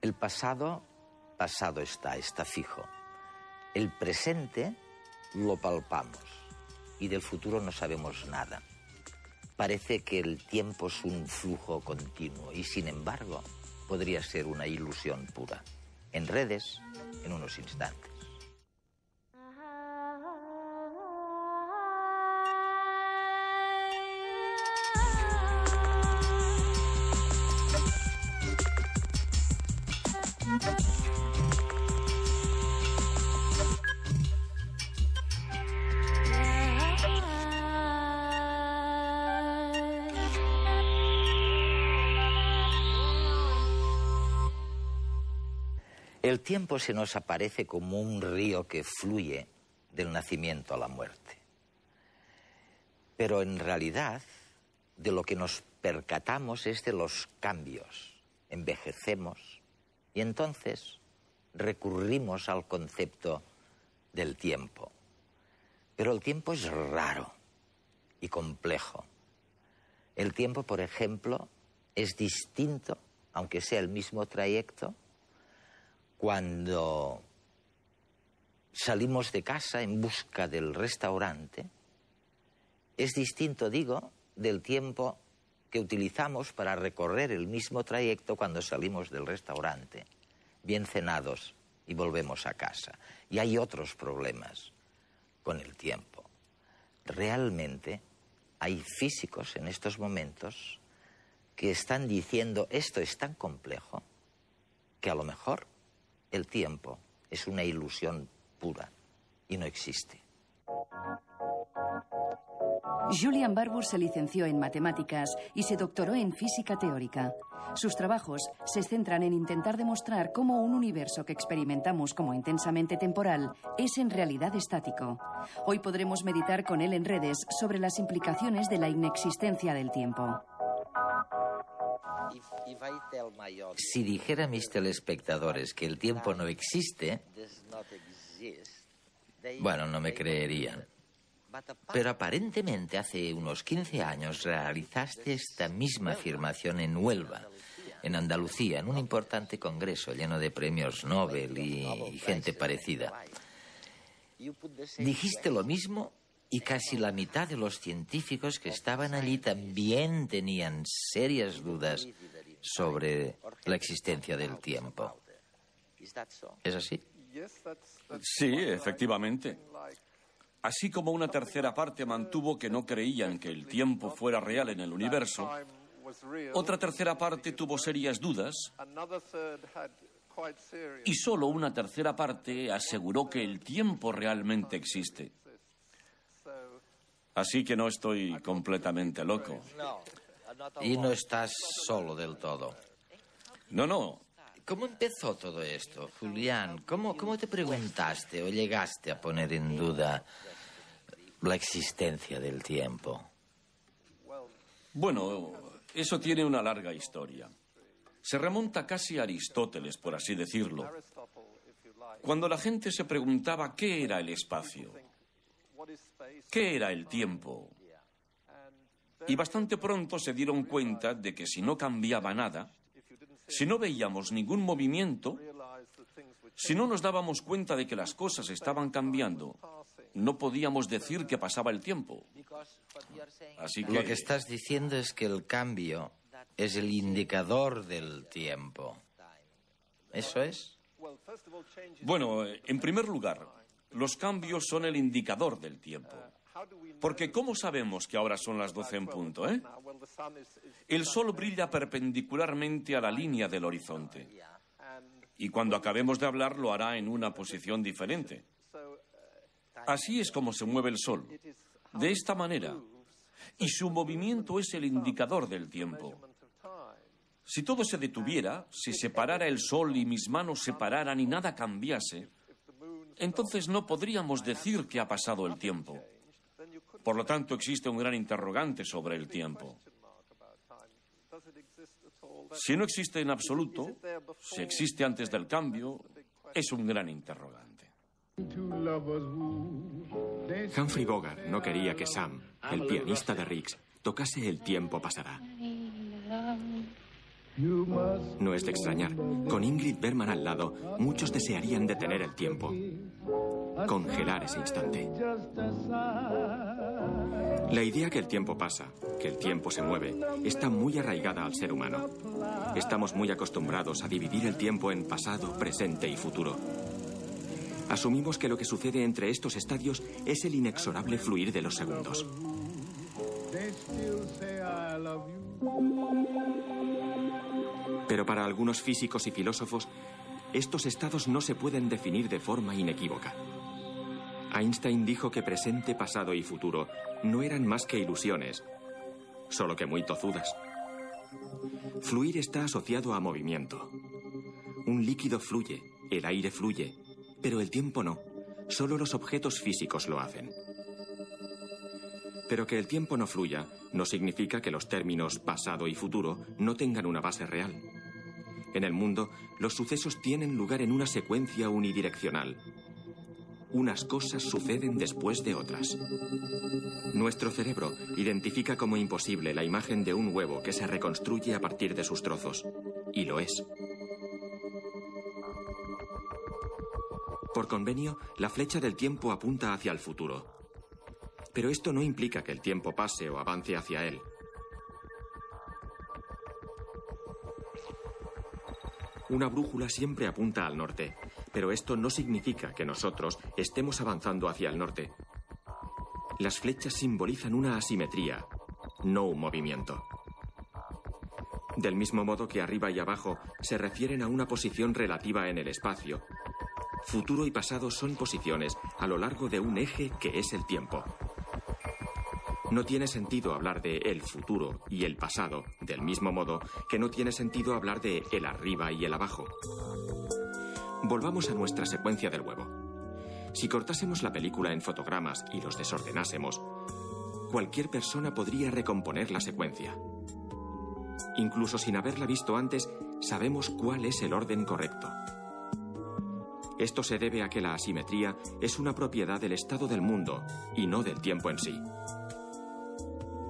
El pasado, pasado está fijo. El presente lo palpamos y del futuro no sabemos nada. Parece que el tiempo es un flujo continuo y, sin embargo, podría ser una ilusión pura. En redes, en unos instantes. El tiempo se nos aparece como un río que fluye del nacimiento a la muerte. Pero en realidad, de lo que nos percatamos es de los cambios. Envejecemos y entonces recurrimos al concepto del tiempo. Pero el tiempo es raro y complejo. El tiempo, por ejemplo, es distinto, aunque sea el mismo trayecto, cuando salimos de casa en busca del restaurante. Es distinto, digo, del tiempo que utilizamos para recorrer el mismo trayecto cuando salimos del restaurante, bien cenados, y volvemos a casa. Y hay otros problemas con el tiempo. Realmente hay físicos en estos momentos que están diciendo esto es tan complejo que a lo mejor el tiempo es una ilusión pura y no existe. Julian Barbour se licenció en matemáticas y se doctoró en física teórica. Sus trabajos se centran en intentar demostrar cómo un universo que experimentamos como intensamente temporal es en realidad estático. Hoy podremos meditar con él en redes sobre las implicaciones de la inexistencia del tiempo. Si dijera a mis telespectadores que el tiempo no existe, bueno, no me creerían. Pero aparentemente hace unos 15 años realizaste esta misma afirmación en Huelva, en Andalucía, en un importante congreso lleno de premios Nobel y gente parecida. Dijiste lo mismo y casi la mitad de los científicos que estaban allí también tenían serias dudas sobre la existencia del tiempo. ¿Es así? Sí, efectivamente. Así como una tercera parte mantuvo que no creían que el tiempo fuera real en el universo, otra tercera parte tuvo serias dudas y solo una tercera parte aseguró que el tiempo realmente existe. Así que no estoy completamente loco. Y no estás solo del todo. No. ¿Cómo empezó todo esto, Julián? ¿Cómo te preguntaste o llegaste a poner en duda la existencia del tiempo? Bueno, eso tiene una larga historia. Se remonta casi a Aristóteles, por así decirlo. Cuando la gente se preguntaba qué era el espacio, qué era el tiempo, y bastante pronto se dieron cuenta de que si no cambiaba nada, si no veíamos ningún movimiento, si no nos dábamos cuenta de que las cosas estaban cambiando, no podíamos decir que pasaba el tiempo. Así que... Lo que estás diciendo es que el cambio es el indicador del tiempo. ¿Eso es? Bueno, en primer lugar, los cambios son el indicador del tiempo. Porque ¿cómo sabemos que ahora son las 12 en punto, El sol brilla perpendicularmente a la línea del horizonte. Y cuando acabemos de hablar lo hará en una posición diferente. Así es como se mueve el sol. De esta manera. Y su movimiento es el indicador del tiempo. Si todo se detuviera, si se parara el sol y mis manos se pararan y nada cambiase, entonces no podríamos decir que ha pasado el tiempo. Por lo tanto, existe un gran interrogante sobre el tiempo. Si no existe en absoluto, si existe antes del cambio, es un gran interrogante. Humphrey Bogart no quería que Sam, el pianista de Riggs, tocase El tiempo pasará. No es de extrañar. Con Ingrid Bergman al lado, muchos desearían detener el tiempo. Congelar ese instante. La idea que el tiempo pasa, que el tiempo se mueve, está muy arraigada al ser humano. Estamos muy acostumbrados a dividir el tiempo en pasado, presente y futuro. Asumimos que lo que sucede entre estos estadios es el inexorable fluir de los segundos. Pero para algunos físicos y filósofos, estos estados no se pueden definir de forma inequívoca. Einstein dijo que presente, pasado y futuro no eran más que ilusiones, solo que muy tozudas. Fluir está asociado a movimiento. Un líquido fluye, el aire fluye, pero el tiempo no. Solo los objetos físicos lo hacen. Pero que el tiempo no fluya no significa que los términos pasado y futuro no tengan una base real. En el mundo, los sucesos tienen lugar en una secuencia unidireccional. Unas cosas suceden después de otras. Nuestro cerebro identifica como imposible la imagen de un huevo que se reconstruye a partir de sus trozos. Y lo es. Por convenio, la flecha del tiempo apunta hacia el futuro. Pero esto no implica que el tiempo pase o avance hacia él. Una brújula siempre apunta al norte, pero esto no significa que nosotros estemos avanzando hacia el norte. Las flechas simbolizan una asimetría, no un movimiento. Del mismo modo que arriba y abajo se refieren a una posición relativa en el espacio, futuro y pasado son posiciones a lo largo de un eje que es el tiempo. No tiene sentido hablar de el futuro y el pasado, del mismo modo que no tiene sentido hablar de el arriba y el abajo. Volvamos a nuestra secuencia del huevo. Si cortásemos la película en fotogramas y los desordenásemos, cualquier persona podría recomponer la secuencia. Incluso sin haberla visto antes, sabemos cuál es el orden correcto. Esto se debe a que la asimetría es una propiedad del estado del mundo y no del tiempo en sí.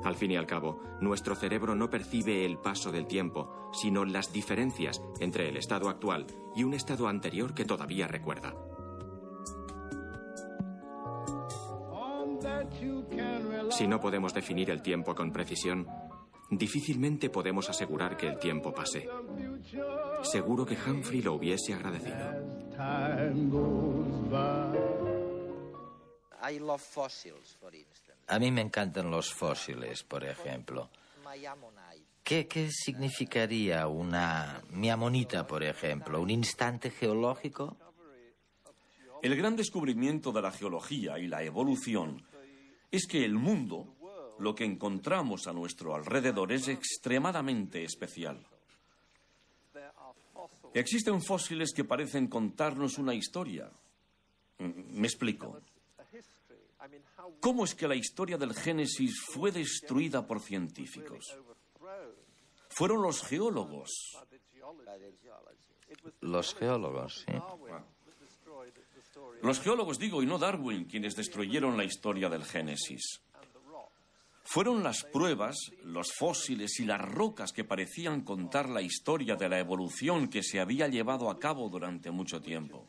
Al fin y al cabo, nuestro cerebro no percibe el paso del tiempo, sino las diferencias entre el estado actual y un estado anterior que todavía recuerda. Si no podemos definir el tiempo con precisión, difícilmente podemos asegurar que el tiempo pase. Seguro que Humphrey lo hubiese agradecido. A mí me encantan los fósiles, por ejemplo. ¿Qué significaría una miamonita, por ejemplo? ¿Un instante geológico? El gran descubrimiento de la geología y la evolución es que el mundo, lo que encontramos a nuestro alrededor, es extremadamente especial. Existen fósiles que parecen contarnos una historia. Me explico. ¿Cómo es que la historia del Génesis fue destruida por científicos? Fueron los geólogos. Los geólogos, sí. Los geólogos, digo, y no Darwin, quienes destruyeron la historia del Génesis. Fueron las pruebas, los fósiles y las rocas que parecían contar la historia de la evolución que se había llevado a cabo durante mucho tiempo.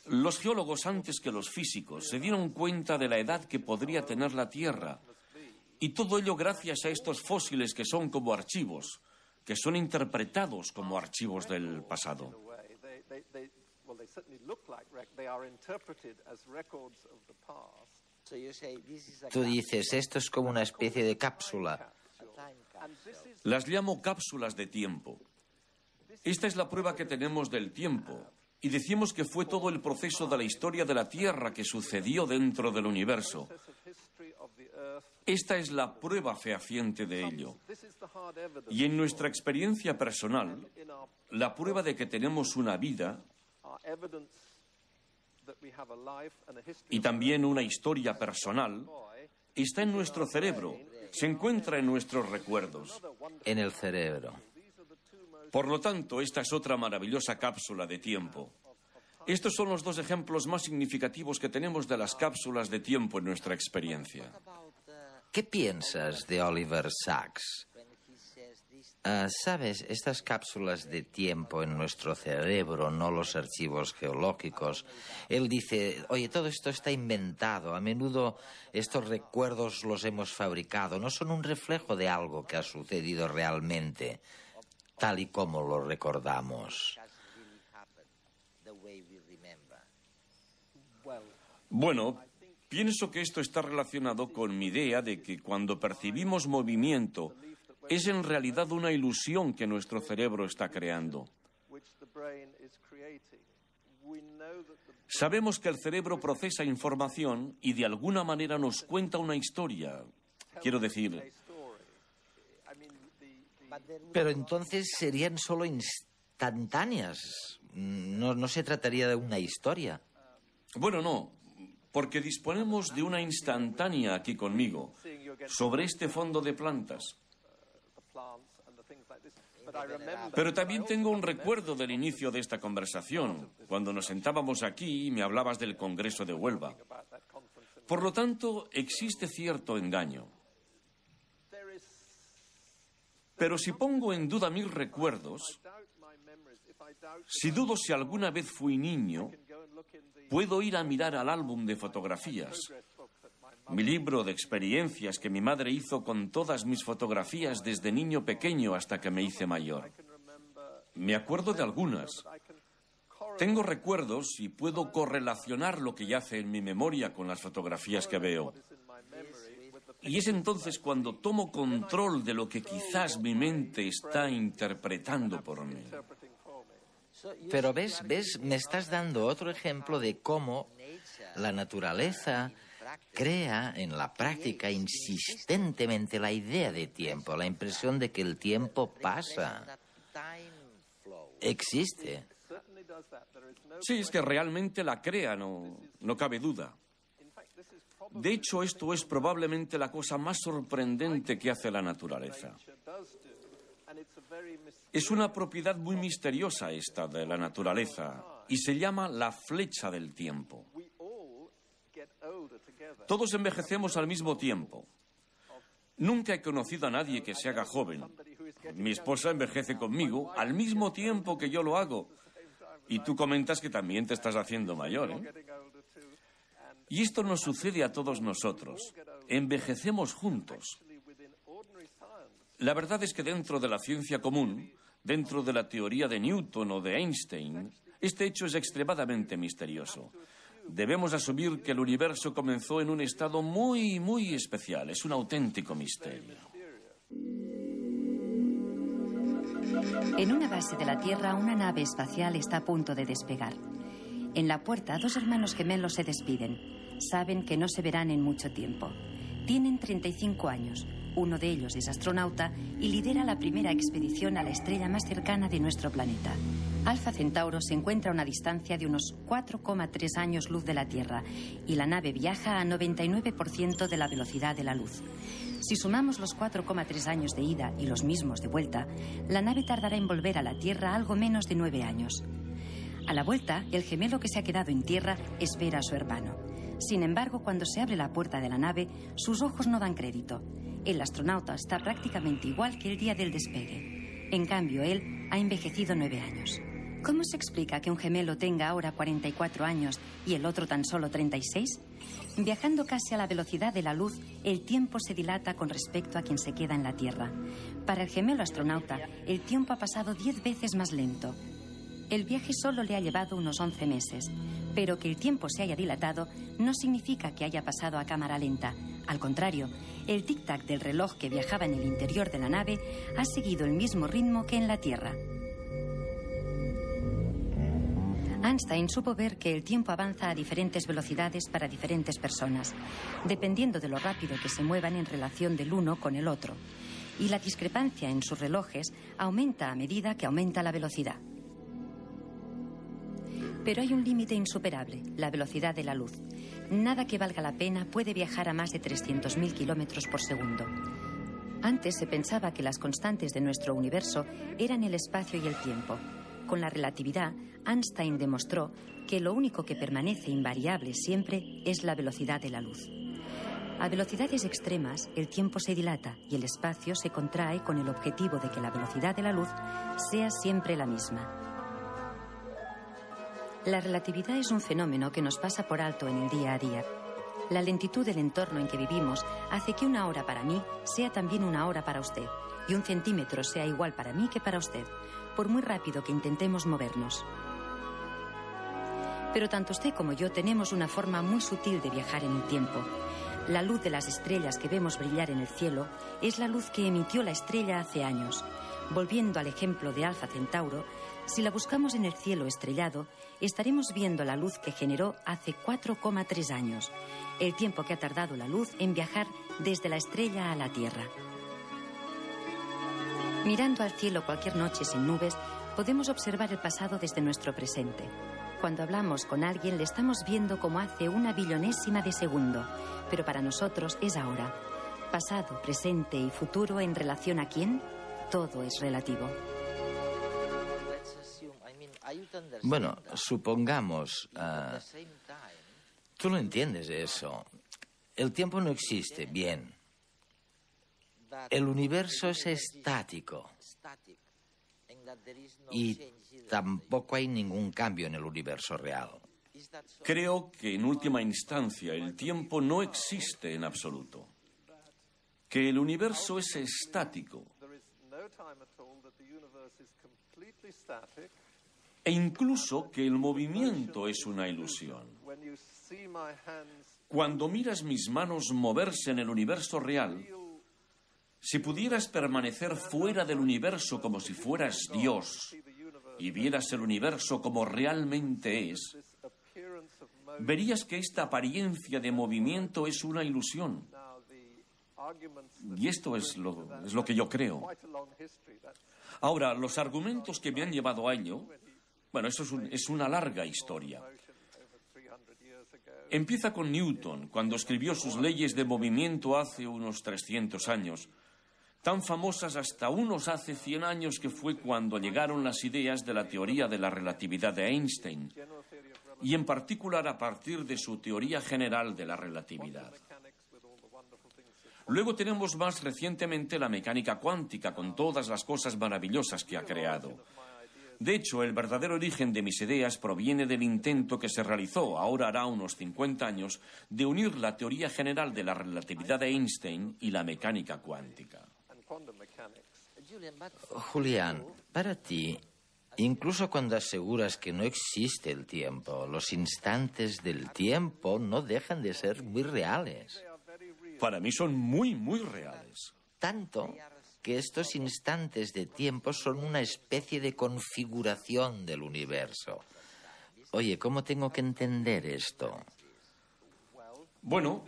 Los geólogos, antes que los físicos, se dieron cuenta de la edad que podría tener la Tierra. Y todo ello gracias a estos fósiles que son como archivos, que son interpretados como archivos del pasado. Tú dices, esto es como una especie de cápsula. Las llamo cápsulas de tiempo. Esta es la prueba que tenemos del tiempo. Y decimos que fue todo el proceso de la historia de la Tierra que sucedió dentro del universo. Esta es la prueba fehaciente de ello. Y en nuestra experiencia personal, la prueba de que tenemos una vida y también una historia personal está en nuestro cerebro, se encuentra en nuestros recuerdos. En el cerebro. Por lo tanto, esta es otra maravillosa cápsula de tiempo. Estos son los dos ejemplos más significativos que tenemos de las cápsulas de tiempo en nuestra experiencia. ¿Qué piensas de Oliver Sacks? ¿Sabes? Estas cápsulas de tiempo en nuestro cerebro, no los archivos geológicos. Él dice, oye, todo esto está inventado. A menudo estos recuerdos los hemos fabricado. No son un reflejo de algo que ha sucedido realmente, tal y como lo recordamos. Bueno, pienso que esto está relacionado con mi idea de que cuando percibimos movimiento, es en realidad una ilusión que nuestro cerebro está creando. Sabemos que el cerebro procesa información y de alguna manera nos cuenta una historia. Quiero decir... Pero entonces serían solo instantáneas. No se trataría de una historia. Bueno, no, porque disponemos de una instantánea aquí conmigo, sobre este fondo de plantas. Pero también tengo un recuerdo del inicio de esta conversación, cuando nos sentábamos aquí y me hablabas del Congreso de Huelva. Por lo tanto, existe cierto engaño. Pero si pongo en duda mis recuerdos, si dudo si alguna vez fui niño, puedo ir a mirar al álbum de fotografías, mi libro de experiencias que mi madre hizo con todas mis fotografías desde niño pequeño hasta que me hice mayor. Me acuerdo de algunas. Tengo recuerdos y puedo correlacionar lo que yace en mi memoria con las fotografías que veo. Y es entonces cuando tomo control de lo que quizás mi mente está interpretando por mí. Pero ves, me estás dando otro ejemplo de cómo la naturaleza crea en la práctica insistentemente la idea de tiempo, la impresión de que el tiempo pasa. Existe. Sí, es que realmente la crea, no cabe duda. De hecho, esto es probablemente la cosa más sorprendente que hace la naturaleza. Es una propiedad muy misteriosa esta de la naturaleza y se llama la flecha del tiempo. Todos envejecemos al mismo tiempo. Nunca he conocido a nadie que se haga joven. Mi esposa envejece conmigo al mismo tiempo que yo lo hago. Y tú comentas que también te estás haciendo mayor, ¿eh? Y esto nos sucede a todos nosotros. Envejecemos juntos. La verdad es que dentro de la ciencia común, dentro de la teoría de Newton o de Einstein, este hecho es extremadamente misterioso. Debemos asumir que el universo comenzó en un estado muy, muy especial. Es un auténtico misterio. En una base de la Tierra, una nave espacial está a punto de despegar. En la puerta, dos hermanos gemelos se despiden. Saben que no se verán en mucho tiempo. Tienen 35 años. Uno de ellos es astronauta y lidera la primera expedición a la estrella más cercana de nuestro planeta. Alfa Centauro se encuentra a una distancia de unos 4,3 años luz de la Tierra y la nave viaja a 99% de la velocidad de la luz. Si sumamos los 4,3 años de ida y los mismos de vuelta, la nave tardará en volver a la Tierra algo menos de 9 años. A la vuelta, el gemelo que se ha quedado en tierra espera a su hermano. Sin embargo, cuando se abre la puerta de la nave, sus ojos no dan crédito. El astronauta está prácticamente igual que el día del despegue. En cambio, él ha envejecido 9 años. ¿Cómo se explica que un gemelo tenga ahora 44 años y el otro tan solo 36? Viajando casi a la velocidad de la luz, el tiempo se dilata con respecto a quien se queda en la Tierra. Para el gemelo astronauta, el tiempo ha pasado 10 veces más lento. El viaje solo le ha llevado unos 11 meses, pero que el tiempo se haya dilatado no significa que haya pasado a cámara lenta. Al contrario, el tic-tac del reloj que viajaba en el interior de la nave ha seguido el mismo ritmo que en la Tierra. Einstein supo ver que el tiempo avanza a diferentes velocidades para diferentes personas, dependiendo de lo rápido que se muevan en relación del uno con el otro. Y la discrepancia en sus relojes aumenta a medida que aumenta la velocidad. Pero hay un límite insuperable, la velocidad de la luz. Nada que valga la pena puede viajar a más de 300.000 kilómetros por segundo. Antes se pensaba que las constantes de nuestro universo eran el espacio y el tiempo. Con la relatividad, Einstein demostró que lo único que permanece invariable siempre es la velocidad de la luz. A velocidades extremas, el tiempo se dilata y el espacio se contrae con el objetivo de que la velocidad de la luz sea siempre la misma. La relatividad es un fenómeno que nos pasa por alto en el día a día. La lentitud del entorno en que vivimos hace que una hora para mí sea también una hora para usted, y un centímetro sea igual para mí que para usted, por muy rápido que intentemos movernos. Pero tanto usted como yo tenemos una forma muy sutil de viajar en el tiempo. La luz de las estrellas que vemos brillar en el cielo es la luz que emitió la estrella hace años. Volviendo al ejemplo de Alfa Centauro, si la buscamos en el cielo estrellado, estaremos viendo la luz que generó hace 4,3 años, el tiempo que ha tardado la luz en viajar desde la estrella a la Tierra. Mirando al cielo cualquier noche sin nubes, podemos observar el pasado desde nuestro presente. Cuando hablamos con alguien le estamos viendo como hace una billonésima de segundo, pero para nosotros es ahora. Pasado, presente y futuro en relación a quién, todo es relativo. Bueno, supongamos... tú lo entiendes eso. El tiempo no existe, bien. El universo es estático. Y tampoco hay ningún cambio en el universo real. Creo que en última instancia el tiempo no existe en absoluto. Que el universo es estático. E incluso que el movimiento es una ilusión. Cuando miras mis manos moverse en el universo real, si pudieras permanecer fuera del universo como si fueras Dios y vieras el universo como realmente es, verías que esta apariencia de movimiento es una ilusión. Y esto es lo que yo creo. Ahora, los argumentos que me han llevado a ello, bueno, eso es una larga historia. Empieza con Newton, cuando escribió sus leyes de movimiento hace unos 300 años, tan famosas hasta unos hace 100 años, que fue cuando llegaron las ideas de la teoría de la relatividad de Einstein, y en particular a partir de su teoría general de la relatividad. Luego tenemos más recientemente la mecánica cuántica, con todas las cosas maravillosas que ha creado. De hecho, el verdadero origen de mis ideas proviene del intento que se realizó, ahora hará unos 50 años, de unir la teoría general de la relatividad de Einstein y la mecánica cuántica. Julián, para ti, incluso cuando aseguras que no existe el tiempo, los instantes del tiempo no dejan de ser muy reales. Para mí son muy, muy reales. Tanto que estos instantes de tiempo son una especie de configuración del universo. Oye, ¿cómo tengo que entender esto? Bueno,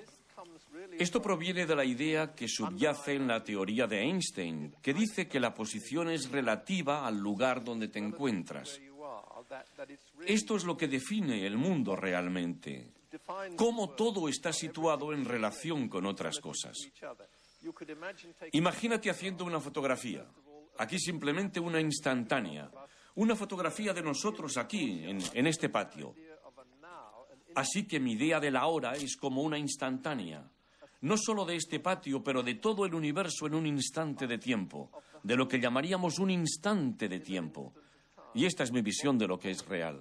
esto proviene de la idea que subyace en la teoría de Einstein, que dice que la posición es relativa al lugar donde te encuentras. Esto es lo que define el mundo realmente. Cómo todo está situado en relación con otras cosas. Imagínate haciendo una fotografía. Aquí simplemente una instantánea. Una fotografía de nosotros aquí, en este patio. Así que mi idea de la hora es como una instantánea. No solo de este patio, pero de todo el universo en un instante de tiempo. De lo que llamaríamos un instante de tiempo. Y esta es mi visión de lo que es real.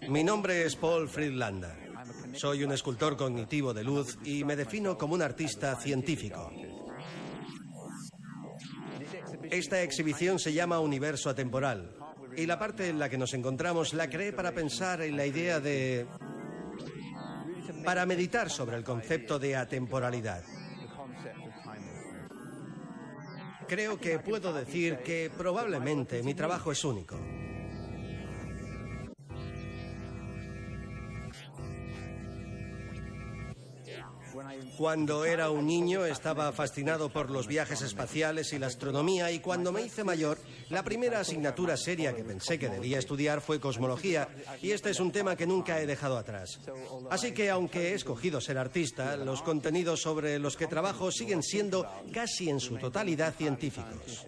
Mi nombre es Paul Friedlander. Soy un escultor cognitivo de luz y me defino como un artista científico. Esta exhibición se llama Universo Atemporal. Y la parte en la que nos encontramos la creé para pensar en la idea de... para meditar sobre el concepto de atemporalidad. Creo que puedo decir que probablemente mi trabajo es único. Cuando era un niño estaba fascinado por los viajes espaciales y la astronomía, y cuando me hice mayor, la primera asignatura seria que pensé que debía estudiar fue cosmología, y este es un tema que nunca he dejado atrás. Así que, aunque he escogido ser artista, los contenidos sobre los que trabajo siguen siendo casi en su totalidad científicos.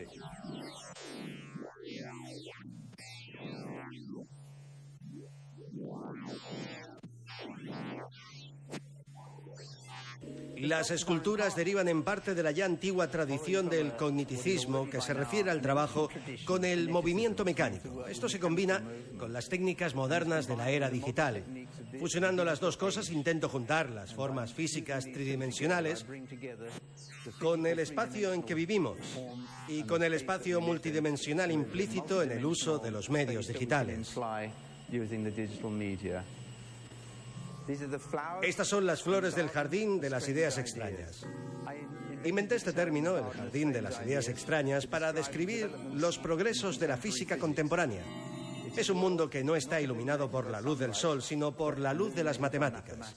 Las esculturas derivan en parte de la ya antigua tradición del cogniticismo, que se refiere al trabajo con el movimiento mecánico. Esto se combina con las técnicas modernas de la era digital. Fusionando las dos cosas, intento juntar las formas físicas tridimensionales con el espacio en que vivimos y con el espacio multidimensional implícito en el uso de los medios digitales. Estas son las flores del jardín de las ideas extrañas. Inventé este término, el jardín de las ideas extrañas, para describir los progresos de la física contemporánea. Es un mundo que no está iluminado por la luz del sol, sino por la luz de las matemáticas.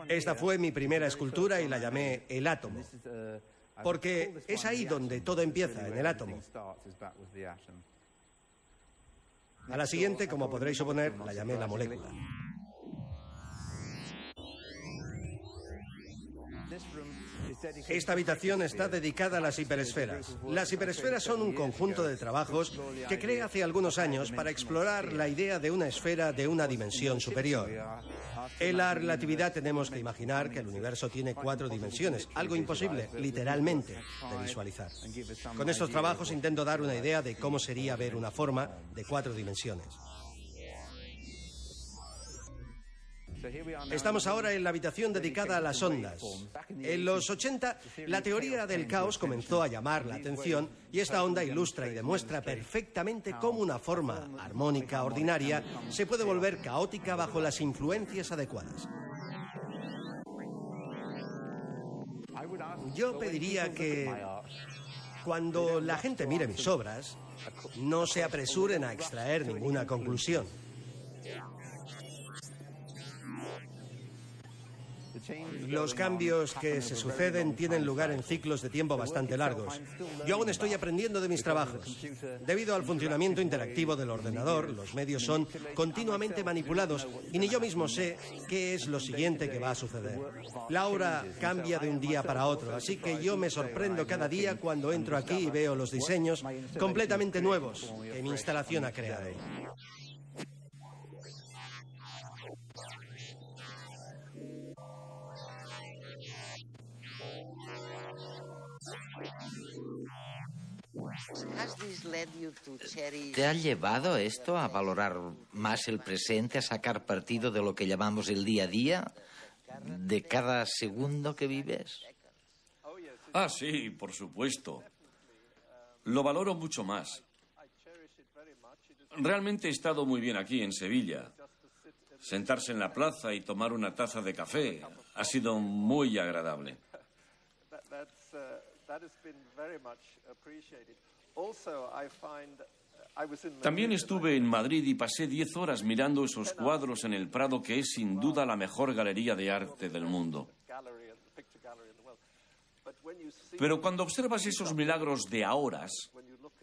Esta fue mi primera escultura y la llamé El Átomo, porque es ahí donde todo empieza, en el átomo. A la siguiente, como podréis suponer, la llamé La Molécula. Esta habitación está dedicada a las hiperesferas. Las hiperesferas son un conjunto de trabajos que creé hace algunos años para explorar la idea de una esfera de una dimensión superior. En la relatividad tenemos que imaginar que el universo tiene 4 dimensiones, algo imposible, literalmente, de visualizar. Con estos trabajos intento dar una idea de cómo sería ver una forma de 4 dimensiones. Estamos ahora en la habitación dedicada a las ondas. En los 80, la teoría del caos comenzó a llamar la atención y esta onda ilustra y demuestra perfectamente cómo una forma armónica ordinaria se puede volver caótica bajo las influencias adecuadas. Yo pediría que, cuando la gente mire mis obras, no se apresuren a extraer ninguna conclusión. Los cambios que se suceden tienen lugar en ciclos de tiempo bastante largos. Yo aún estoy aprendiendo de mis trabajos. Debido al funcionamiento interactivo del ordenador, los medios son continuamente manipulados y ni yo mismo sé qué es lo siguiente que va a suceder. La obra cambia de un día para otro, así que yo me sorprendo cada día cuando entro aquí y veo los diseños completamente nuevos que mi instalación ha creado. ¿Te ha llevado esto a valorar más el presente, a sacar partido de lo que llamamos el día a día, de cada segundo que vives? Ah, sí, por supuesto. Lo valoro mucho más. Realmente he estado muy bien aquí, en Sevilla. Sentarse en la plaza y tomar una taza de café ha sido muy agradable. También estuve en Madrid y pasé 10 horas mirando esos cuadros en el Prado, que es sin duda la mejor galería de arte del mundo. Pero cuando observas esos milagros de a horas,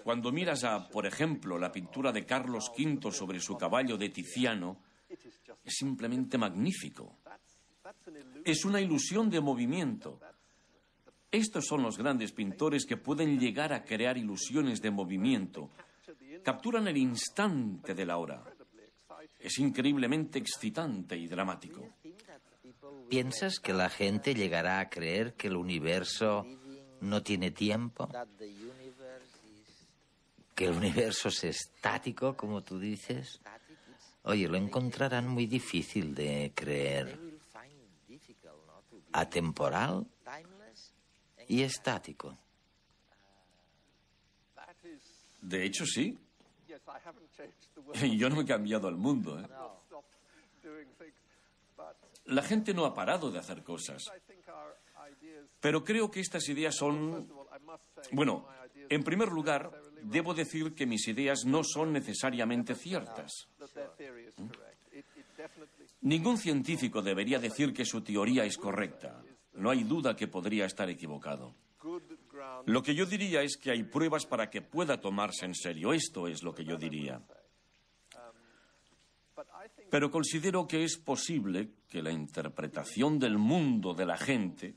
cuando miras a, por ejemplo, la pintura de Carlos V sobre su caballo de Tiziano, es simplemente magnífico. Es una ilusión de movimiento. Estos son los grandes pintores que pueden llegar a crear ilusiones de movimiento. Capturan el instante de la hora. Es increíblemente excitante y dramático. ¿Piensas que la gente llegará a creer que el universo no tiene tiempo? ¿Que el universo es estático, como tú dices? Oye, lo encontrarán muy difícil de creer. atemporal y estático. De hecho, sí. Yo no he cambiado al mundo, ¿eh? La gente no ha parado de hacer cosas. Pero creo que estas ideas son... Bueno, en primer lugar, debo decir que mis ideas no son necesariamente ciertas. Ningún científico debería decir que su teoría es correcta. No hay duda que podría estar equivocado. Lo que yo diría es que hay pruebas para que pueda tomarse en serio. Esto es lo que yo diría. Pero considero que es posible que la interpretación del mundo de la gente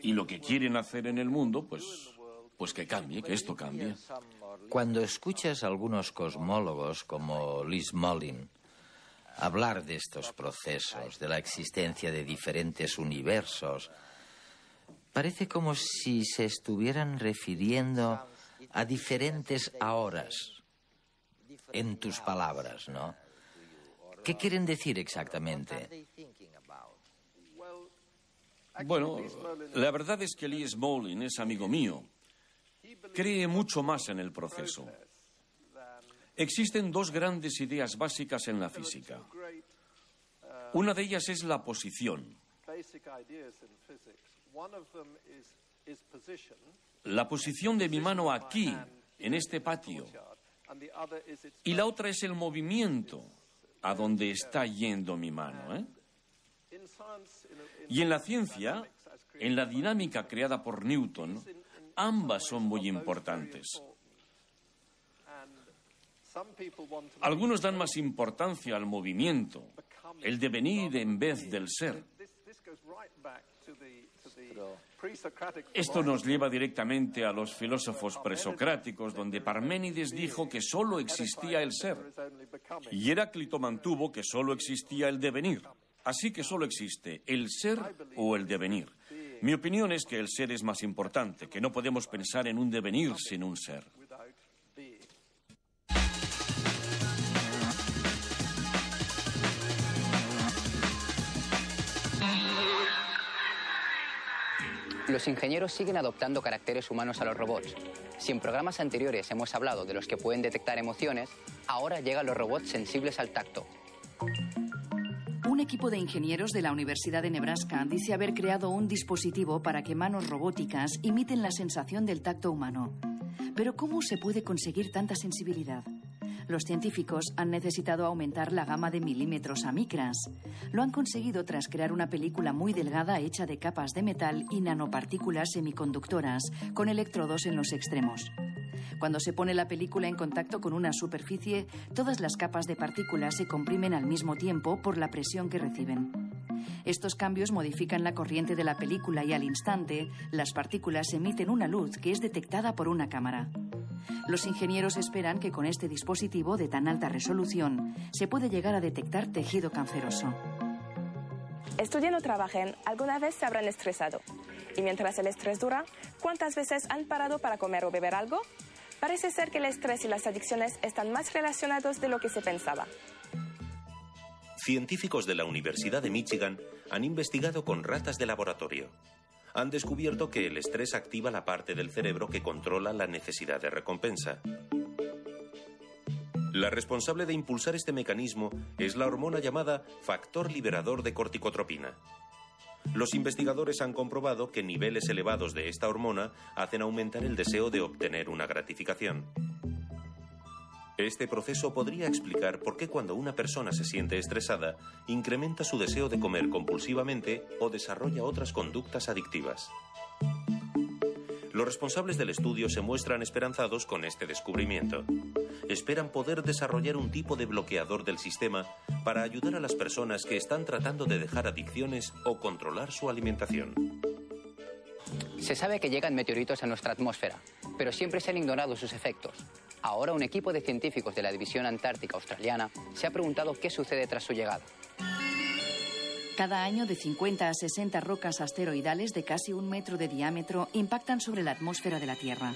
y lo que quieren hacer en el mundo, pues que cambie, que esto cambie. Cuando escuchas a algunos cosmólogos como Liz Mollin hablar de estos procesos, de la existencia de diferentes universos, parece como si se estuvieran refiriendo a diferentes ahoras, en tus palabras, ¿no? ¿Qué quieren decir exactamente? Bueno, la verdad es que Liz Mollin es amigo mío. Cree mucho más en el proceso. Existen dos grandes ideas básicas en la física. Una de ellas es la posición. La posición de mi mano aquí, en este patio. Y la otra es el movimiento a donde está yendo mi mano, ¿eh? Y en la ciencia, en la dinámica creada por Newton, ambas son muy importantes. Algunos dan más importancia al movimiento, el devenir en vez del ser. Esto nos lleva directamente a los filósofos presocráticos, donde Parménides dijo que solo existía el ser, y Heráclito mantuvo que solo existía el devenir. Así que solo existe el ser o el devenir. Mi opinión es que el ser es más importante, que no podemos pensar en un devenir sin un ser. Los ingenieros siguen adoptando caracteres humanos a los robots. Si en programas anteriores hemos hablado de los que pueden detectar emociones, ahora llegan los robots sensibles al tacto. Un equipo de ingenieros de la Universidad de Nebraska dice haber creado un dispositivo para que manos robóticas imiten la sensación del tacto humano. Pero ¿cómo se puede conseguir tanta sensibilidad? Los científicos han necesitado aumentar la gama de milímetros a micras. Lo han conseguido tras crear una película muy delgada hecha de capas de metal y nanopartículas semiconductoras, con electrodos en los extremos. Cuando se pone la película en contacto con una superficie, todas las capas de partículas se comprimen al mismo tiempo por la presión que reciben. Estos cambios modifican la corriente de la película y al instante, las partículas emiten una luz que es detectada por una cámara. Los ingenieros esperan que con este dispositivo de tan alta resolución se puede llegar a detectar tejido canceroso. Estudian o trabajen, alguna vez se habrán estresado. Y mientras el estrés dura, ¿cuántas veces han parado para comer o beber algo? Parece ser que el estrés y las adicciones están más relacionados de lo que se pensaba. Científicos de la Universidad de Michigan han investigado con ratas de laboratorio. Han descubierto que el estrés activa la parte del cerebro que controla la necesidad de recompensa. La responsable de impulsar este mecanismo es la hormona llamada factor liberador de corticotropina. Los investigadores han comprobado que niveles elevados de esta hormona hacen aumentar el deseo de obtener una gratificación. Este proceso podría explicar por qué cuando una persona se siente estresada, incrementa su deseo de comer compulsivamente o desarrolla otras conductas adictivas. Los responsables del estudio se muestran esperanzados con este descubrimiento. Esperan poder desarrollar un tipo de bloqueador del sistema para ayudar a las personas que están tratando de dejar adicciones o controlar su alimentación. Se sabe que llegan meteoritos a nuestra atmósfera, pero siempre se han ignorado sus efectos. Ahora un equipo de científicos de la División Antártica Australiana se ha preguntado qué sucede tras su llegada. Cada año de 50 a 60 rocas asteroidales de casi 1 metro de diámetro impactan sobre la atmósfera de la Tierra.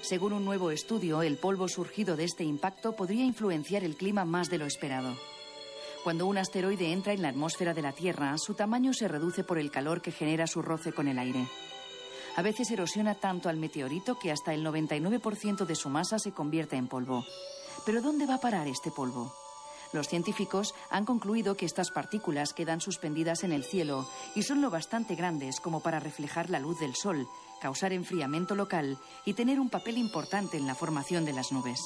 Según un nuevo estudio, el polvo surgido de este impacto podría influenciar el clima más de lo esperado. Cuando un asteroide entra en la atmósfera de la Tierra, su tamaño se reduce por el calor que genera su roce con el aire. A veces erosiona tanto al meteorito que hasta el 99% de su masa se convierte en polvo. ¿Pero dónde va a parar este polvo? Los científicos han concluido que estas partículas quedan suspendidas en el cielo y son lo bastante grandes como para reflejar la luz del Sol, causar enfriamiento local y tener un papel importante en la formación de las nubes.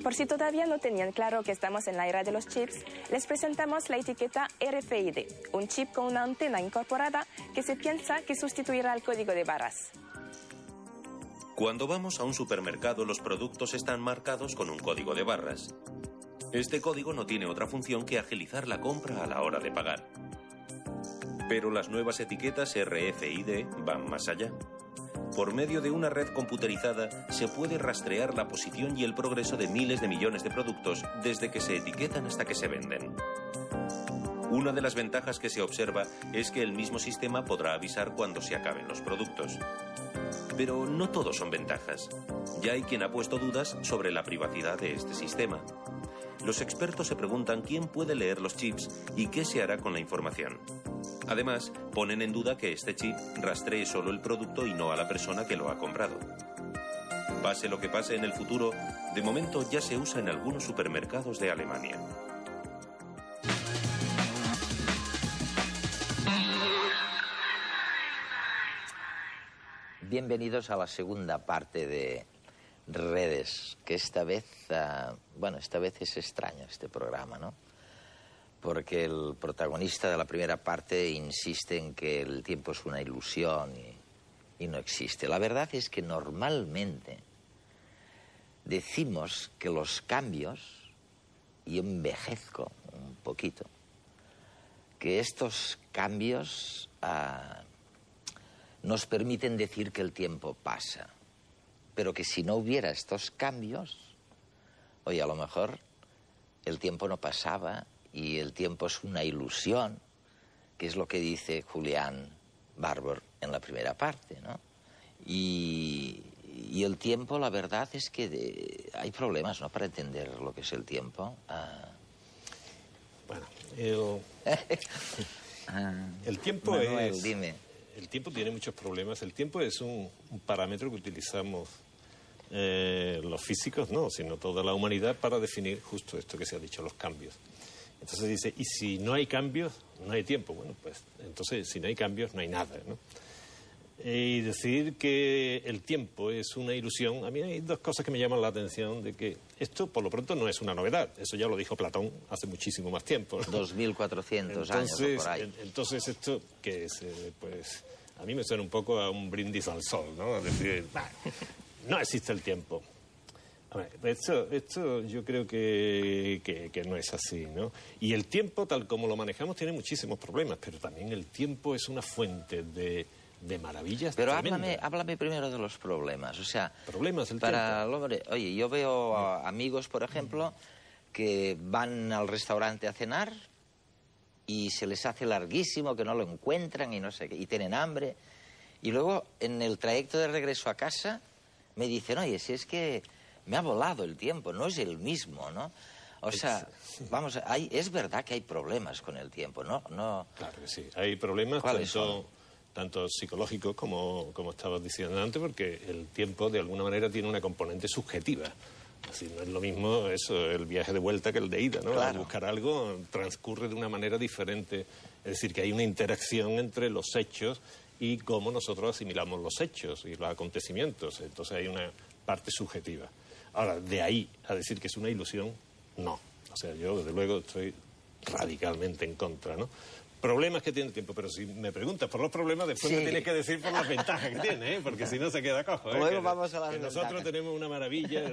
Por si todavía no tenían claro que estamos en la era de los chips, les presentamos la etiqueta RFID, un chip con una antena incorporada que se piensa que sustituirá al código de barras. Cuando vamos a un supermercado, los productos están marcados con un código de barras. Este código no tiene otra función que agilizar la compra a la hora de pagar. Pero las nuevas etiquetas RFID van más allá. Por medio de una red computerizada se puede rastrear la posición y el progreso de miles de millones de productos desde que se etiquetan hasta que se venden. Una de las ventajas que se observa es que el mismo sistema podrá avisar cuando se acaben los productos. Pero no todos son ventajas. Ya hay quien ha puesto dudas sobre la privacidad de este sistema. Los expertos se preguntan quién puede leer los chips y qué se hará con la información. Además, ponen en duda que este chip rastree solo el producto y no a la persona que lo ha comprado. Pase lo que pase en el futuro, de momento ya se usa en algunos supermercados de Alemania. Bienvenidos a la segunda parte de Redes, que esta vez es extraño este programa, ¿no? Porque el protagonista de la primera parte insiste en que el tiempo es una ilusión y no existe. La verdad es que normalmente decimos que los cambios, y envejezco un poquito, que estos cambios nos permiten decir que el tiempo pasa, pero que si no hubiera estos cambios, oye, a lo mejor el tiempo no pasaba y el tiempo es una ilusión, que es lo que dice Julian Barbour en la primera parte, ¿no? Y el tiempo, la verdad es que hay problemas, ¿no?, para entender lo que es el tiempo. Bueno, el tiempo Manuel, dime. El tiempo tiene muchos problemas. El tiempo es un parámetro que utilizamos los físicos, no, sino toda la humanidad para definir justo esto que se ha dicho, los cambios. Entonces dice, ¿y si no hay cambios, no hay tiempo? Bueno, pues entonces si no hay cambios, no hay nada, ¿no? Y decir que el tiempo es una ilusión, a mí hay dos cosas que me llaman la atención, de que esto por lo pronto no es una novedad, eso ya lo dijo Platón hace muchísimo más tiempo, ¿no? 2400 años o por ahí. Entonces esto, que es, pues a mí me suena un poco a un brindis al sol, ¿no? Es decir, no existe el tiempo. A ver, esto yo creo que no es así, ¿no? Y el tiempo, tal como lo manejamos, tiene muchísimos problemas, pero también el tiempo es una fuente de maravillas. Pero háblame primero de los problemas. O sea, problemas el para tiempo. El hombre, oye, yo veo a amigos, por ejemplo, que van al restaurante a cenar y se les hace larguísimo, que no lo encuentran y no sé qué, y tienen hambre. Y luego, en el trayecto de regreso a casa, me dicen, oye, si es que me ha volado el tiempo, no es el mismo, ¿no? O sea, vamos, es verdad que hay problemas con el tiempo, ¿no? Claro que sí, hay problemas tanto psicológicos como estabas diciendo antes, porque el tiempo de alguna manera tiene una componente subjetiva. Así no es lo mismo eso, el viaje de vuelta que el de ida, ¿no? Claro. Al buscar algo transcurre de una manera diferente. Es decir, que hay una interacción entre los hechos y cómo nosotros asimilamos los hechos y los acontecimientos. Entonces hay una parte subjetiva. Ahora, de ahí a decir que es una ilusión, no. O sea, yo desde luego estoy radicalmente en contra, ¿no? Problemas que tiene el tiempo, pero si me preguntas por los problemas, después me tienes que decir por las ventajas que tiene, ¿eh? Porque si no se queda cojo. Luego vamos a las ventajas. Nosotros tenemos una maravilla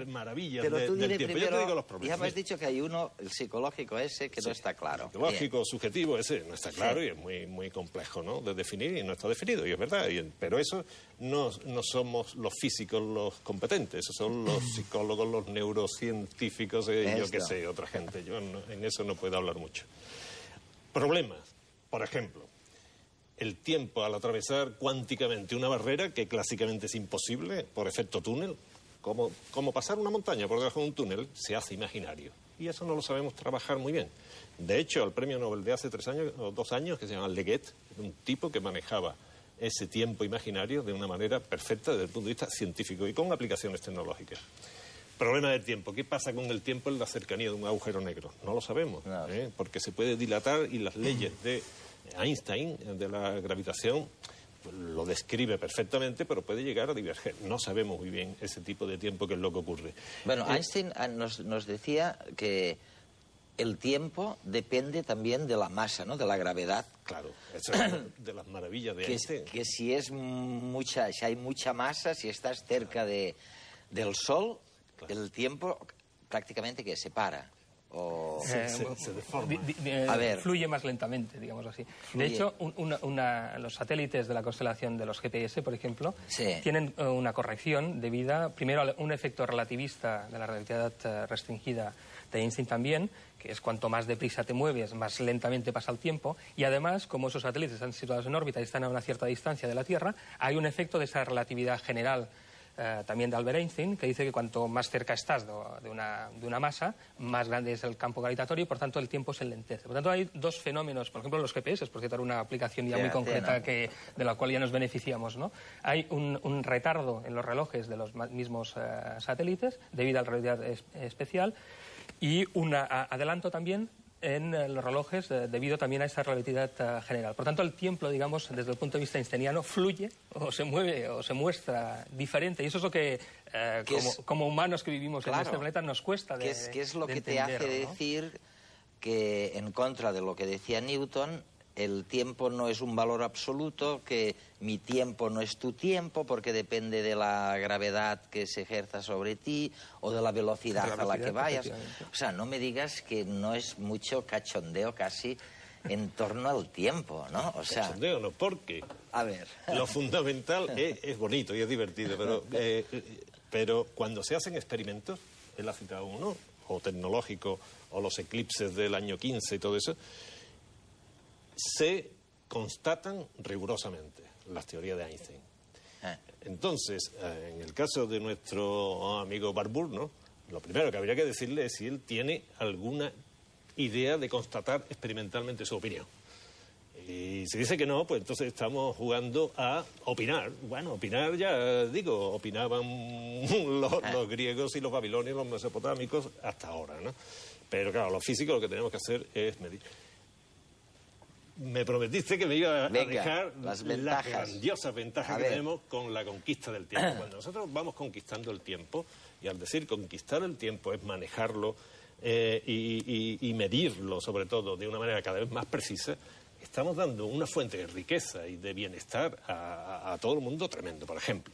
pero tú del tiempo. Primero, yo te digo los problemas. Ya me has dicho que hay uno, el psicológico ese, que no está claro. El psicológico, subjetivo, ese no está claro y es muy, muy complejo, ¿no?, de definir, y no está definido, y es verdad. Pero eso no somos los físicos los competentes, esos son los psicólogos, los neurocientíficos, yo qué sé, otra gente. Yo en eso no puedo hablar mucho. Problemas. Por ejemplo, el tiempo al atravesar cuánticamente una barrera que clásicamente es imposible por efecto túnel, como pasar una montaña por debajo de un túnel, se hace imaginario. Y eso no lo sabemos trabajar muy bien. De hecho, el premio Nobel de hace 3 años o 2 años, que se llama Leggett, un tipo que manejaba ese tiempo imaginario de una manera perfecta desde el punto de vista científico y con aplicaciones tecnológicas. Problema del tiempo. ¿Qué pasa con el tiempo en la cercanía de un agujero negro? No lo sabemos, porque se puede dilatar y las leyes de Einstein, de la gravitación, lo describe perfectamente, pero puede llegar a diverger. No sabemos muy bien ese tipo de tiempo que es lo que ocurre. Bueno, Einstein nos decía que el tiempo depende también de la masa, ¿no? De la gravedad. Claro, eso es de las maravillas de Einstein. Que si hay mucha masa, si estás cerca del Sol, claro, el tiempo prácticamente que se para. Se deforma. Fluye más lentamente, digamos así. De hecho, los satélites de la constelación de los GPS, por ejemplo, tienen una corrección debida, primero, a un efecto relativista de la relatividad restringida de Einstein también, que es cuanto más deprisa te mueves, más lentamente pasa el tiempo, y además, como esos satélites están situados en órbita y están a una cierta distancia de la Tierra, hay un efecto de esa relatividad general también de Albert Einstein, que dice que cuanto más cerca estás de una masa, más grande es el campo gravitatorio y por tanto el tiempo se enlentece. Por tanto hay dos fenómenos, por ejemplo los GPS, por cierto, una aplicación ya muy concreta de la cual ya nos beneficiamos, ¿no? Hay un retardo en los relojes de los mismos satélites debido a la relatividad especial y un adelanto también en los relojes debido también a esa relatividad general. Por tanto, el tiempo, digamos, desde el punto de vista einsteiniano, fluye o se mueve o se muestra diferente. Y eso es lo que como humanos que vivimos en este planeta nos cuesta de entender. ¿Qué es lo que te hace decir que, en contra de lo que decía Newton, el tiempo no es un valor absoluto, que mi tiempo no es tu tiempo porque depende de la gravedad que se ejerza sobre ti o de la velocidad a la que vayas? O sea, no me digas que no es mucho cachondeo casi en torno al tiempo, ¿no? O sea, cachondeo no, porque a ver, lo fundamental es bonito y es divertido, pero cuando se hacen experimentos, él ha citado uno, o tecnológico, o los eclipses del año 15 y todo eso, se constatan rigurosamente las teorías de Einstein. Entonces, en el caso de nuestro amigo Barbour, ¿no?, lo primero que habría que decirle es si él tiene alguna idea de constatar experimentalmente su opinión. Y si dice que no, pues entonces estamos jugando a opinar. Bueno, opinar ya digo, opinaban los griegos y los babilonios, los mesopotámicos, hasta ahora, ¿no? Pero claro, los físicos lo que tenemos que hacer es medir. Me prometiste que me iba a dejar las grandiosas ventajas que tenemos con la conquista del tiempo. Cuando nosotros vamos conquistando el tiempo, y al decir conquistar el tiempo es manejarlo y medirlo, sobre todo, de una manera cada vez más precisa, estamos dando una fuente de riqueza y de bienestar a todo el mundo tremendo. Por ejemplo,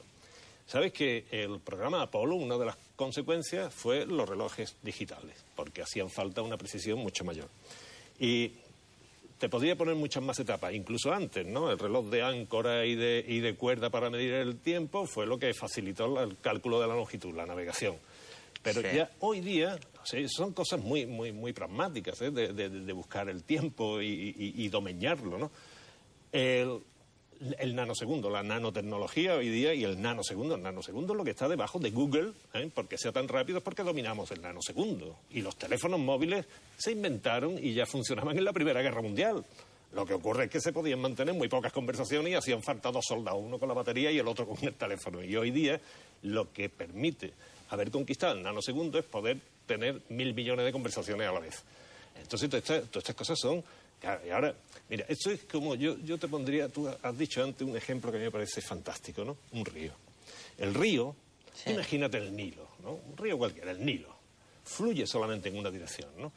¿sabes que el programa Apolo, una de las consecuencias fue los relojes digitales? Porque hacían falta una precisión mucho mayor. Y te podría poner muchas más etapas, incluso antes, ¿no? El reloj de áncora y de cuerda para medir el tiempo fue lo que facilitó el cálculo de la longitud, la navegación. Pero ya hoy día, o sea, son cosas muy, muy, muy pragmáticas, de buscar el tiempo y domeñarlo, ¿no? El nanosegundo, la nanotecnología hoy día y el nanosegundo es lo que está debajo de Google, porque sea tan rápido es porque dominamos el nanosegundo. Y los teléfonos móviles se inventaron y ya funcionaban en la Primera Guerra Mundial. Lo que ocurre es que se podían mantener muy pocas conversaciones y hacían falta 2 soldados, uno con la batería y el otro con el teléfono. Y hoy día lo que permite haber conquistado el nanosegundo es poder tener 1.000 millones de conversaciones a la vez. Entonces todas estas cosas son... Claro, y ahora, mira, esto es como yo te pondría, tú has dicho antes un ejemplo que a mí me parece fantástico, ¿no? Un río. El río, imagínate el Nilo, ¿no? Un río cualquiera, el Nilo. Fluye solamente en una dirección, ¿no?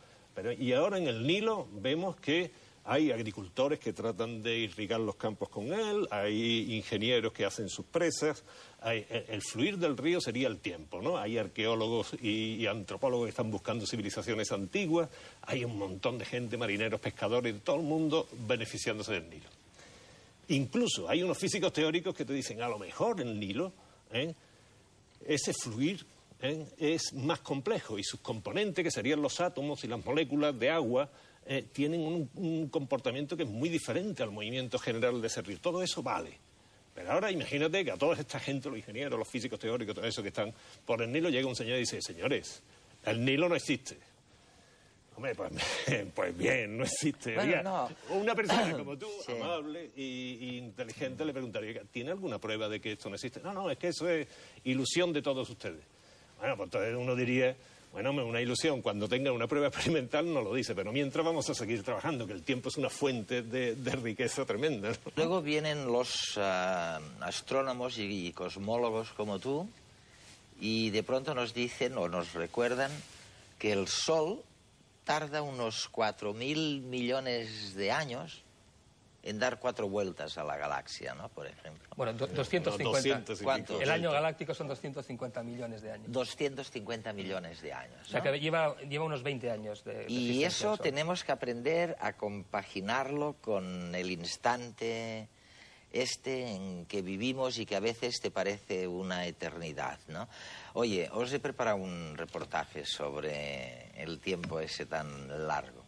Y ahora en el Nilo vemos que hay agricultores que tratan de irrigar los campos con él, hay ingenieros que hacen sus presas, el fluir del río sería el tiempo, ¿no? Hay arqueólogos y antropólogos que están buscando civilizaciones antiguas, hay un montón de gente, marineros, pescadores, de todo el mundo beneficiándose del Nilo. Incluso hay unos físicos teóricos que te dicen, a lo mejor el Nilo, ese fluir es más complejo y sus componentes, que serían los átomos y las moléculas de agua, tienen un comportamiento que es muy diferente al movimiento general de ese río. Todo eso vale. Pero ahora imagínate que a toda esta gente, los ingenieros, los físicos teóricos, todo eso que están por el Nilo, llega un señor y dice, señores, el Nilo no existe. Hombre, pues bien, no existe. Bueno, Oiga, no. Una persona como tú, Sí. amable y inteligente, le preguntaría, ¿tiene alguna prueba de que esto no existe? No, es que eso es ilusión de todos ustedes. Bueno, pues entonces uno diría, bueno, una ilusión, cuando tenga una prueba experimental no lo dice, pero mientras vamos a seguir trabajando, que el tiempo es una fuente de riqueza tremenda, ¿no? Luego vienen los astrónomos y cosmólogos como tú y de pronto nos dicen o nos recuerdan que el Sol tarda unos 4.000 millones de años en dar 4 vueltas a la galaxia, ¿no? Por ejemplo. Bueno, 250. ¿Cuánto? El año galáctico son 250 millones de años. 250 millones de años, ¿no? O sea, que lleva unos 20 años de Y existencia eso del Sol. tenemos que aprender a compaginarlo con el instante en que vivimos y que a veces te parece una eternidad, ¿no? Oye, os he preparado un reportaje sobre el tiempo ese tan largo.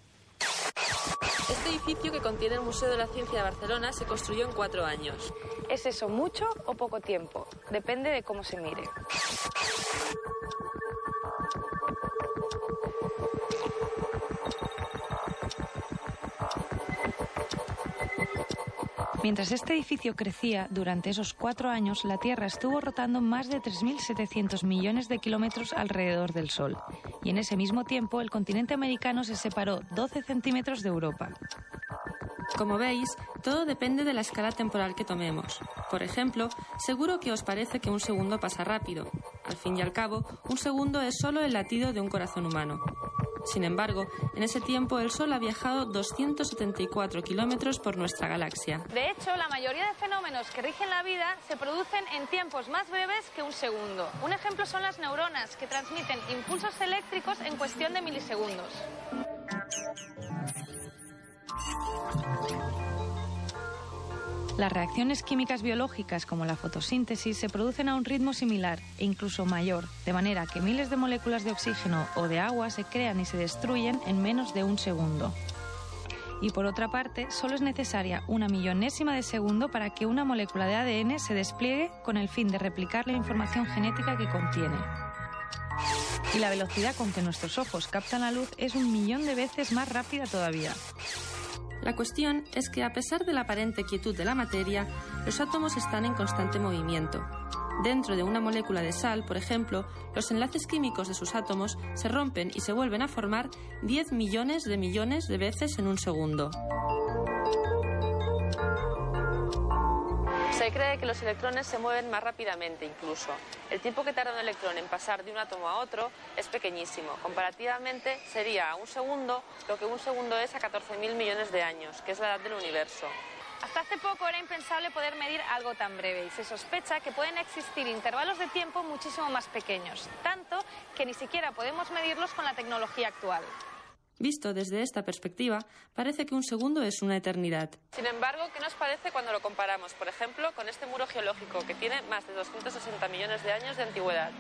Este edificio que contiene el Museo de la Ciencia de Barcelona se construyó en 4 años. ¿Es eso mucho o poco tiempo? Depende de cómo se mire. Mientras este edificio crecía, durante esos 4 años, la Tierra estuvo rotando más de 3.700 millones de kilómetros alrededor del Sol. Y en ese mismo tiempo, el continente americano se separó 12 centímetros de Europa. Como veis, todo depende de la escala temporal que tomemos. Por ejemplo, seguro que os parece que un segundo pasa rápido. Al fin y al cabo, un segundo es solo el latido de un corazón humano. Sin embargo, en ese tiempo el Sol ha viajado 274 kilómetros por nuestra galaxia. De hecho, la mayoría de fenómenos que rigen la vida se producen en tiempos más breves que un segundo. Un ejemplo son las neuronas, que transmiten impulsos eléctricos en cuestión de milisegundos. Las reacciones químicas biológicas como la fotosíntesis se producen a un ritmo similar e incluso mayor, de manera que miles de moléculas de oxígeno o de agua se crean y se destruyen en menos de un segundo. Y por otra parte, solo es necesaria una millonésima de segundo para que una molécula de ADN se despliegue con el fin de replicar la información genética que contiene. Y la velocidad con que nuestros ojos captan la luz es 1.000.000 de veces más rápida todavía. La cuestión es que, a pesar de la aparente quietud de la materia, los átomos están en constante movimiento. Dentro de una molécula de sal, por ejemplo, los enlaces químicos de sus átomos se rompen y se vuelven a formar 10 millones de veces en un segundo. Se cree que los electrones se mueven más rápidamente incluso. El tiempo que tarda un electrón en pasar de un átomo a otro es pequeñísimo. Comparativamente sería a un segundo lo que un segundo es a 14.000 millones de años, que es la edad del universo. Hasta hace poco era impensable poder medir algo tan breve y se sospecha que pueden existir intervalos de tiempo muchísimo más pequeños, tanto que ni siquiera podemos medirlos con la tecnología actual. Visto desde esta perspectiva, parece que un segundo es una eternidad. Sin embargo, ¿qué nos parece cuando lo comparamos, por ejemplo, con este muro geológico que tiene más de 260 millones de años de antigüedad?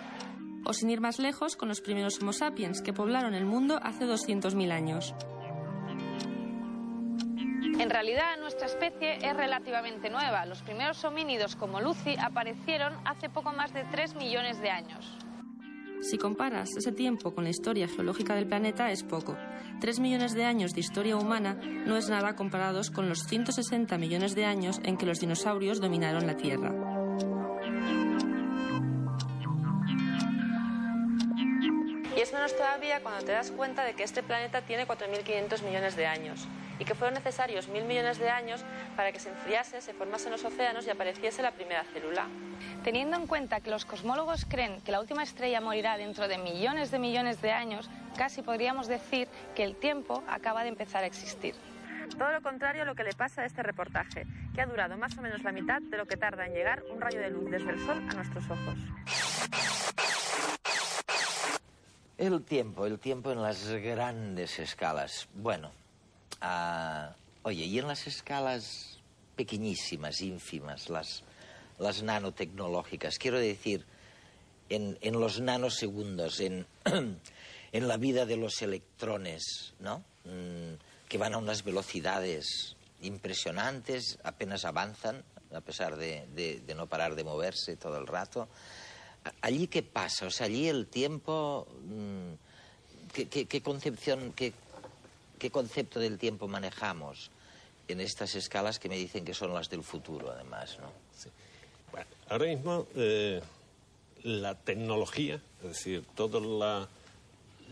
O sin ir más lejos, con los primeros Homo sapiens que poblaron el mundo hace 200.000 años. En realidad, nuestra especie es relativamente nueva. Los primeros homínidos como Lucy aparecieron hace poco más de 3 millones de años. Si comparas ese tiempo con la historia geológica del planeta, es poco. 3 millones de años de historia humana no es nada comparados con los 160 millones de años en que los dinosaurios dominaron la Tierra. Y es menos todavía cuando te das cuenta de que este planeta tiene 4.500 millones de años y que fueron necesarios 1.000 millones de años para que se enfriase, se formasen los océanos y apareciese la primera célula. Teniendo en cuenta que los cosmólogos creen que la última estrella morirá dentro de millones de años, casi podríamos decir que el tiempo acaba de empezar a existir. Todo lo contrario a lo que le pasa a este reportaje, que ha durado más o menos la mitad de lo que tarda en llegar un rayo de luz desde el Sol a nuestros ojos. El tiempo en las grandes escalas. Bueno, oye, y en las escalas pequeñísimas, ínfimas, las nanotecnológicas, quiero decir, en los nanosegundos, en la vida de los electrones, ¿no? Que van a unas velocidades impresionantes, apenas avanzan, a pesar de no parar de moverse todo el rato. ¿Allí qué pasa? O sea, allí el tiempo, ¿qué concepción, qué ¿Qué concepto del tiempo manejamos en estas escalas que me dicen que son las del futuro, además, ¿no? Sí. Bueno, ahora mismo la tecnología, es decir, todo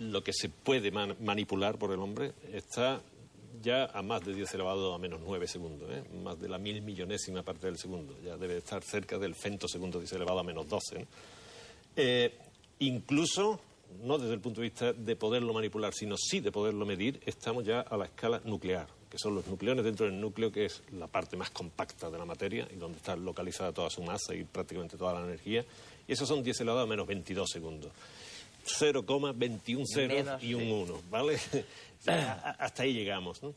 lo que se puede manipular por el hombre está ya a más de 10 elevado a menos 9 segundos, más de la 1000.000.000ª parte del segundo. Ya debe estar cerca del femtosegundo 10 elevado a menos 12. ¿No? Incluso, no desde el punto de vista de poderlo manipular, sino sí de poderlo medir, estamos ya a la escala nuclear, que son los nucleones dentro del núcleo, que es la parte más compacta de la materia y donde está localizada toda su masa y prácticamente toda la energía. Y esos son 10 elevado a menos 22 segundos. 0,21 ceros y un 1, ¿vale? Hasta ahí llegamos, ¿no?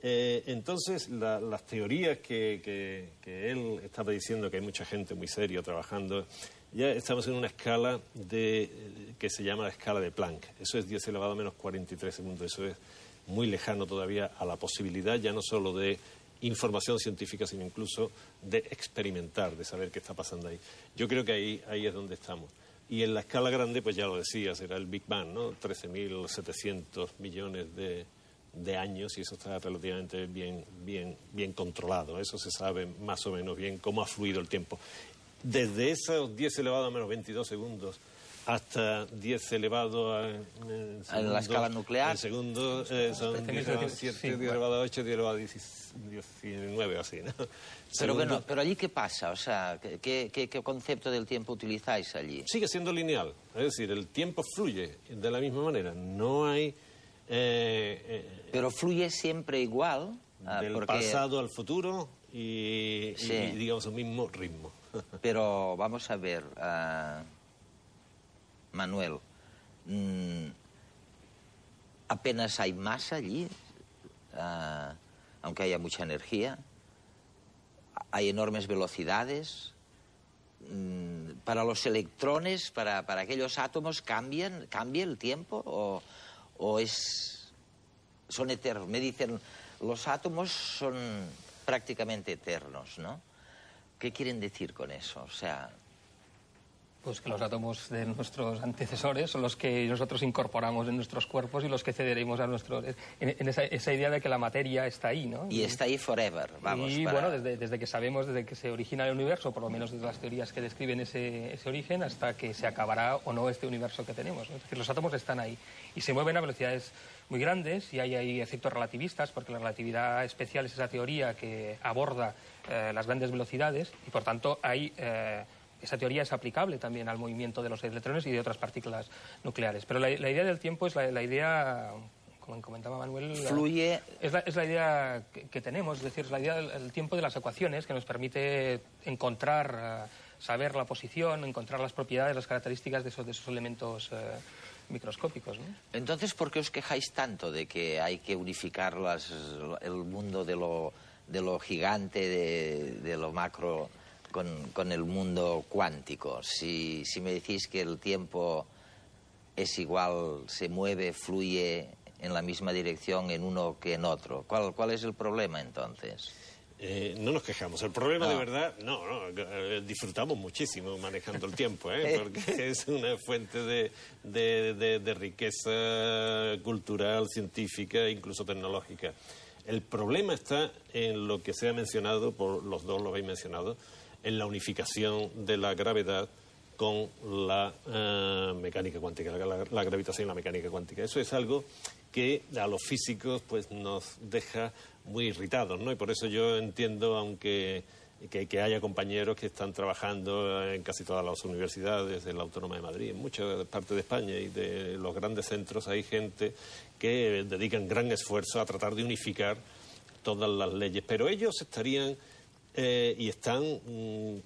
Entonces, las teorías que él estaba diciendo, que hay mucha gente muy seria trabajando, ya estamos en una escala que se llama la escala de Planck. Eso es 10 elevado a menos 43 segundos. Eso es muy lejano todavía a la posibilidad ya no solo de información científica, sino incluso de experimentar, de saber qué está pasando ahí. Yo creo que ahí es donde estamos. Y en la escala grande, pues ya lo decía, será el Big Bang, ¿no? 13.700 millones de años, y eso está relativamente bien controlado. Eso se sabe más o menos bien cómo ha fluido el tiempo. Desde esos 10 elevado a menos 22 segundos hasta 10 elevado a... en la escala nuclear. En segundo son 10 elevado a 7, 10 elevado a 8, 10 elevado a 19, así, ¿no? Pero bueno, ¿pero allí qué pasa? O sea, ¿qué concepto del tiempo utilizáis allí? Sigue siendo lineal. Es decir, el tiempo fluye de la misma manera. No hay... pero fluye siempre igual. Del pasado al futuro y digamos, el mismo ritmo. Pero vamos a ver... Manuel, apenas hay masa allí, aunque haya mucha energía, hay enormes velocidades. Para los electrones, para aquellos átomos, ¿cambia el tiempo o son eternos? Me dicen, los átomos son prácticamente eternos, ¿no? ¿Qué quieren decir con eso? O sea... Pues que los átomos de nuestros antecesores son los que nosotros incorporamos en nuestros cuerpos y los que cederemos a nuestros... En esa idea de que la materia está ahí, ¿no? Y está ahí forever, vamos. Y bueno, desde que sabemos, desde que se origina el universo, por lo menos desde las teorías que describen ese origen, hasta que se acabará o no este universo que tenemos, ¿no? Es decir, los átomos están ahí y se mueven a velocidades muy grandes y hay efectos relativistas, porque la relatividad especial es esa teoría que aborda las grandes velocidades y, por tanto, hay... esa teoría es aplicable también al movimiento de los electrones y de otras partículas nucleares. Pero la idea del tiempo es la idea, como comentaba Manuel... Fluye... Es la idea que tenemos, es decir, es la idea del tiempo de las ecuaciones, que nos permite encontrar, saber la posición, encontrar las propiedades, las características de esos elementos microscópicos, ¿no? Entonces, ¿por qué os quejáis tanto de que hay que unificar el mundo de lo gigante, de lo macro... Con el mundo cuántico? Si me decís que el tiempo es igual, se mueve, fluye en la misma dirección en uno que en otro, ¿cuál es el problema entonces? No nos quejamos. El problema de verdad, disfrutamos muchísimo manejando el tiempo, porque es una fuente de riqueza cultural, científica e incluso tecnológica. El problema está en lo que se ha mencionado, por los dos lo habéis mencionado, en la unificación de la gravedad con la mecánica cuántica, la gravitación y la mecánica cuántica. Eso es algo que a los físicos pues nos deja muy irritados, ¿no? Y por eso yo entiendo, aunque que haya compañeros que están trabajando en casi todas las universidades, en la Autónoma de Madrid, en muchas partes de España y de los grandes centros, hay gente que dedican gran esfuerzo a tratar de unificar todas las leyes, pero ellos estarían... y están,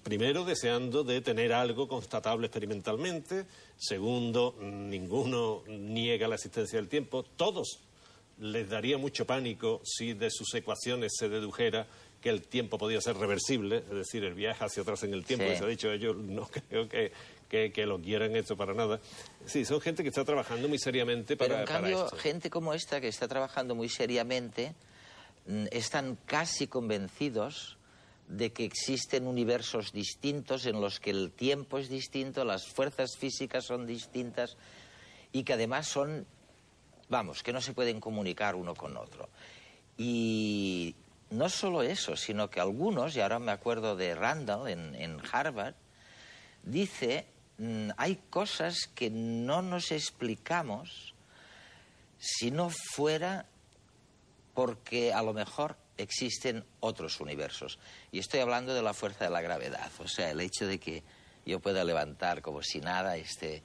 primero, deseando de tener algo constatable experimentalmente. Segundo, ninguno niega la existencia del tiempo. Todos les daría mucho pánico si de sus ecuaciones se dedujera que el tiempo podía ser reversible, es decir, el viaje hacia atrás en el tiempo, que se ha dicho, ellos no creo que lo quieran esto para nada. Sí, son gente que está trabajando muy seriamente para esto. Pero en cambio, gente como esta que está trabajando muy seriamente, están casi convencidos de que existen universos distintos en los que el tiempo es distinto, las fuerzas físicas son distintas y que además son Vamos, que no se pueden comunicar uno con otro. Y no solo eso, sino que algunos, y ahora me acuerdo de Randall en Harvard, dice, hay cosas que no nos explicamos si no fuera porque a lo mejor existen otros universos. Y estoy hablando de la fuerza de la gravedad, o sea, el hecho de que yo pueda levantar como si nada este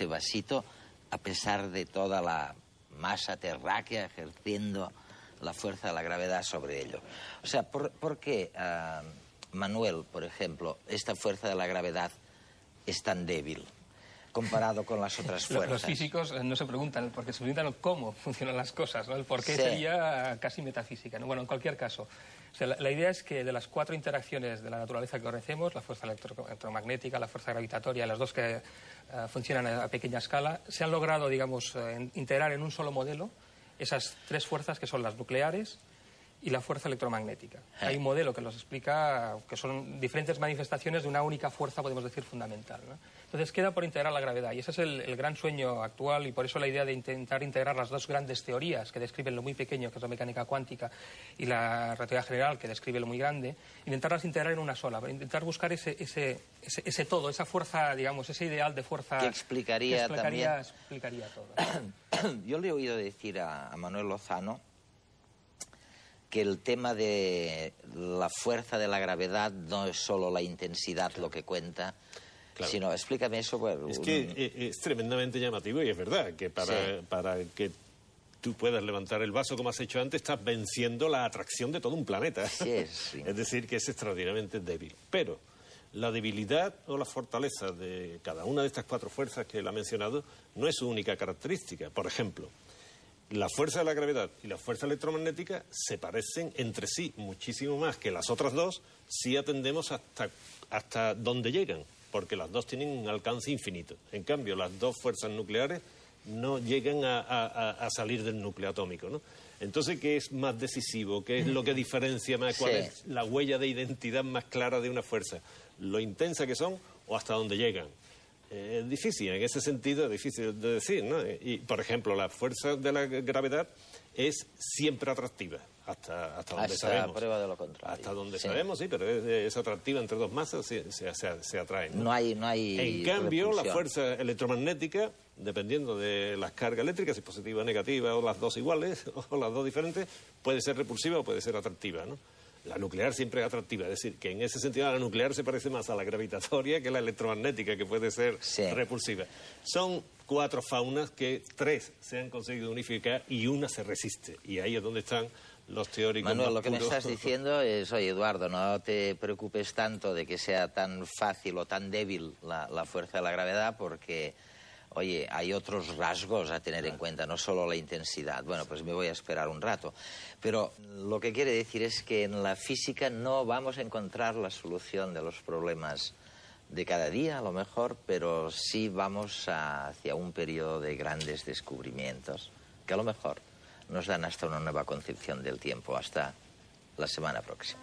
vasito a pesar de toda la masa terráquea ejerciendo la fuerza de la gravedad sobre ello. O sea, ¿por qué, Manuel, por ejemplo, esta fuerza de la gravedad es tan débil comparado con las otras fuerzas? Los físicos no se preguntan, porque se preguntan cómo funcionan las cosas, ¿no? El por qué sería casi metafísica, ¿no? Bueno, en cualquier caso, o sea, la idea es que de las 4 interacciones de la naturaleza que conocemos, la fuerza electromagnética, la fuerza gravitatoria, las 2 que funcionan a pequeña escala, se han logrado, digamos, integrar en un solo modelo esas 3 fuerzas que son las nucleares y la fuerza electromagnética. Hay un modelo que los explica que son diferentes manifestaciones de una única fuerza, podemos decir, fundamental, ¿no? Entonces queda por integrar la gravedad y ese es el gran sueño actual y por eso la idea de intentar integrar las 2 grandes teorías que describen lo muy pequeño, que es la mecánica cuántica, y la relatividad general, que describe lo muy grande, intentarlas integrar en una sola, para intentar buscar ese todo, esa fuerza, digamos, ese ideal de fuerza que explicaría también. Explicaría todo. Yo le he oído decir a Manuel Lozano que el tema de la fuerza de la gravedad no es solo la intensidad lo que cuenta, sino, explícame eso. Es que es tremendamente llamativo y es verdad que para que tú puedas levantar el vaso como has hecho antes, estás venciendo la atracción de todo un planeta. Sí. Es decir, que es extraordinariamente débil. Pero la debilidad o la fortaleza de cada una de estas 4 fuerzas que él ha mencionado no es su única característica. Por ejemplo, la fuerza de la gravedad y la fuerza electromagnética se parecen entre sí muchísimo más que las otras 2 si atendemos hasta donde llegan, porque las 2 tienen un alcance infinito. En cambio, las 2 fuerzas nucleares no llegan a salir del núcleo atómico, ¿no? Entonces, ¿qué es más decisivo? ¿Qué es lo que diferencia más? ¿Cuál es la huella de identidad más clara de una fuerza? ¿Lo intensa que son o hasta dónde llegan? Es difícil, en ese sentido es difícil de decir, ¿no? Y, por ejemplo, la fuerza de la gravedad es siempre atractiva, hasta donde sabemos. Hasta prueba de lo contrario. Hasta donde sabemos, sí, pero es atractiva entre 2 masas, se atraen, ¿no? No hay En cambio, repulsión. la fuerza electromagnética, dependiendo de las cargas eléctricas, si positiva o negativa, o las 2 iguales, o las 2 diferentes, puede ser repulsiva o puede ser atractiva, ¿no? La nuclear siempre es atractiva, es decir, que en ese sentido la nuclear se parece más a la gravitatoria que a la electromagnética, que puede ser repulsiva. Son 4 faunas que 3 se han conseguido unificar y una se resiste. Y ahí es donde están los teóricos. Manuel, más lo que me puros. estás diciendo es, oye, Eduardo, no te preocupes tanto de que sea tan fácil o tan débil la fuerza de la gravedad, porque, oye, hay otros rasgos a tener en cuenta, no solo la intensidad. Bueno, pues me voy a esperar un rato. Pero lo que quiere decir es que en la física no vamos a encontrar la solución de los problemas de cada día, a lo mejor, pero sí vamos hacia un periodo de grandes descubrimientos, que a lo mejor nos dan hasta una nueva concepción del tiempo. Hasta la semana próxima.